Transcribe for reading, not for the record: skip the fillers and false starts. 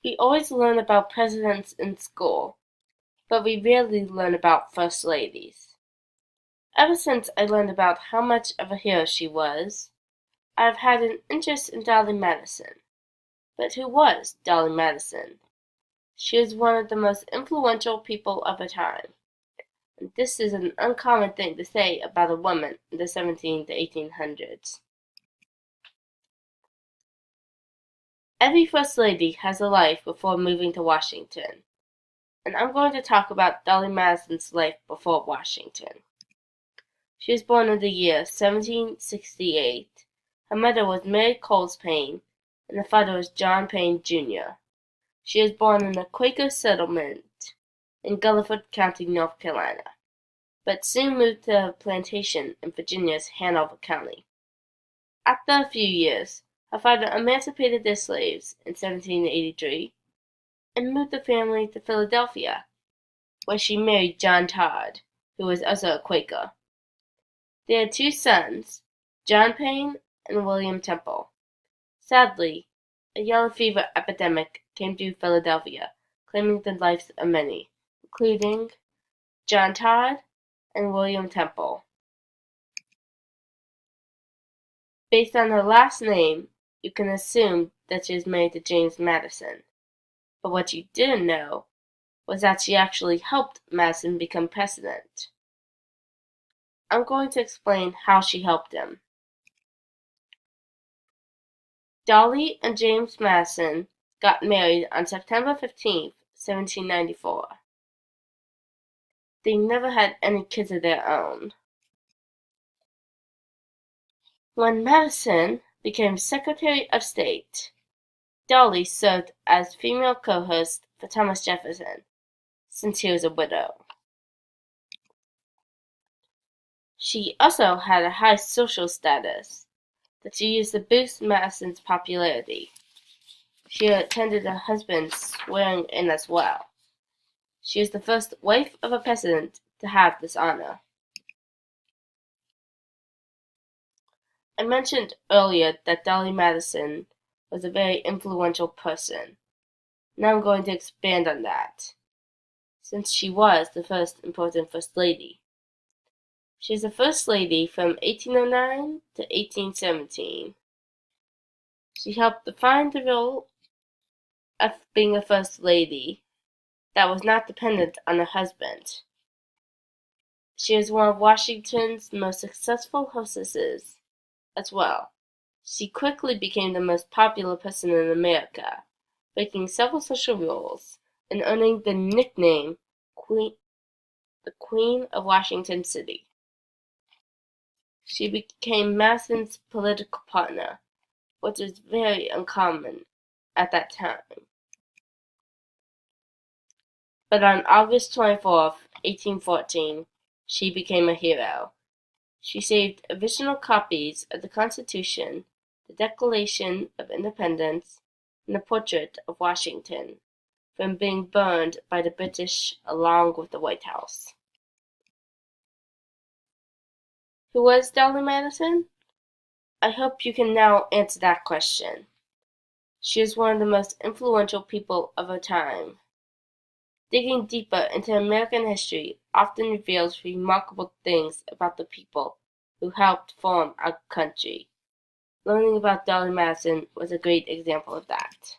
We always learn about presidents in school, but we rarely learn about first ladies. Ever since I learned about how much of a hero she was, I have had an interest in Dolley Madison. But who was Dolley Madison? She was one of the most influential people of her time, and this is an uncommon thing to say about a woman in the 1700s to 1800s. Every First Lady has a life before moving to Washington, and I'm going to talk about Dolley Madison's life before Washington. She was born in the year 1768. Her mother was Mary Coles Payne, and her father was John Payne, Jr. She was born in a Quaker settlement in Guilford County, North Carolina, but soon moved to a plantation in Virginia's Hanover County. After a few years, her father emancipated their slaves in 1783 and moved the family to Philadelphia, where she married John Todd, who was also a Quaker. They had two sons, John Payne and William Temple. Sadly, a yellow fever epidemic came through Philadelphia, claiming the lives of many, including John Todd and William Temple. Based on her last name, you can assume that she was married to James Madison. But what you didn't know was that she actually helped Madison become president. I'm going to explain how she helped him. Dolley and James Madison got married on September 15, 1794. They never had any kids of their own. When Madison became Secretary of State, Dolley served as female co-host for Thomas Jefferson, since he was a widow. She also had a high social status that she used to boost Madison's popularity. She attended her husband's swearing-in as well. She is the first wife of a president to have this honor. I mentioned earlier that Dolley Madison was a very influential person. Now I'm going to expand on that, since she was the first important First Lady. She was the First Lady from 1809 to 1817. She helped define the role of being a First Lady that was not dependent on her husband. She was one of Washington's most successful hostesses as well. She quickly became the most popular person in America, breaking several social rules and earning the nickname the Queen of Washington City. She became Madison's political partner, which is very uncommon at that time. But on August 24, 1814, she became a hero. She saved original copies of the Constitution, the Declaration of Independence, and the portrait of Washington from being burned by the British along with the White House. Who was Dolley Madison? I hope you can now answer that question. She is one of the most influential people of her time. Digging deeper into American history often reveals remarkable things about the people who helped form our country. Learning about Dolley Madison was a great example of that.